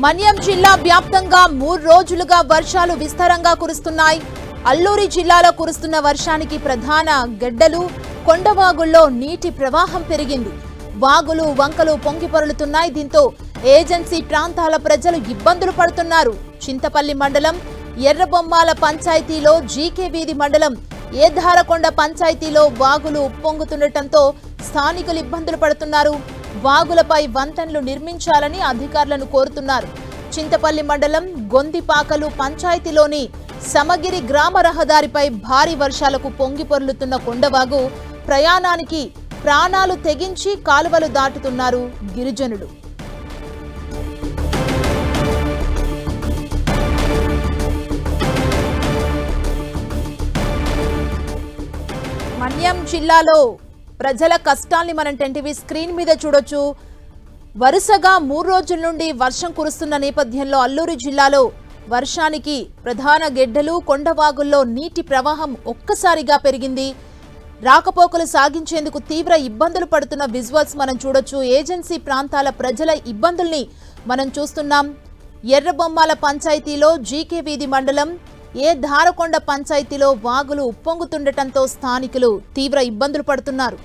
మన్యం జిల్లా వ్యాప్తంగా 3 రోజులుగా వర్షాలు విస్తారంగా కురుస్తున్నాయి. అల్లూరి జిల్లాలో కురుస్తున్న వర్షానికి ప్రధాన గడ్డలు కొండవాగుల్లో నీటి ప్రవాహం పెరిగింది. వాగులు వంకలు పొంగిపొర్లుతున్నాయి. దీంతో ఏజెన్సీ ప్రాంతాల ప్రజలు ఇబ్బందులు పడుతున్నారు. చింతపల్లి మండలం ఎర్రబొమ్మాల పంచాయతీలో జీకే వీధి మండలం ఏధారకొండ పంచాయతీలో వాగులు ఉప్పొంగుతుండటంతో స్థానికులు ఇబ్బందులు పడుతున్నారు. వాగులపై వంతెనలు నిర్మించాలని అధికారులను కోరుతున్నారు. చింతపల్లి మండలం గొందిపాకలు పంచాయతీలోని సమగిరి గ్రామ రహదారిపై భారీ వర్షాలకు పొంగిపొర్లుతున్న కొండవాగు ప్రయాణానికి ప్రాణాలు తెగించి కాలువలు దాటుతున్నారు గిరిజనులు. మన్యం జిల్లాలో ప్రజల కష్టాల్ని మనం టీవీ స్క్రీన్ మీద చూడొచ్చు. వరుసగా 3 రోజుల నుండి వర్షం కురుస్తున్న నేపథ్యంలో అల్లూరి జిల్లాలో వర్షానికి ప్రధాన గెడ్డలు కొండవాగుల్లో నీటి ప్రవాహం ఒక్కసారిగా పెరిగింది. రాకపోకలు సాగించేందుకు తీవ్ర ఇబ్బందులు పడుతున్న విజువల్స్ మనం చూడొచ్చు. ఏజెన్సీ ప్రాంతాల ప్రజల ఇబ్బందుల్ని మనం చూస్తున్నాం. ఎర్రబొమ్మాల పంచాయతీలో జీకే వీధి మండలం ఏధారకొండ పంచాయతీలో వాగులు ఉప్పొంగుతుండటంతో స్థానికులు తీవ్ర ఇబ్బందులు పడుతున్నారు.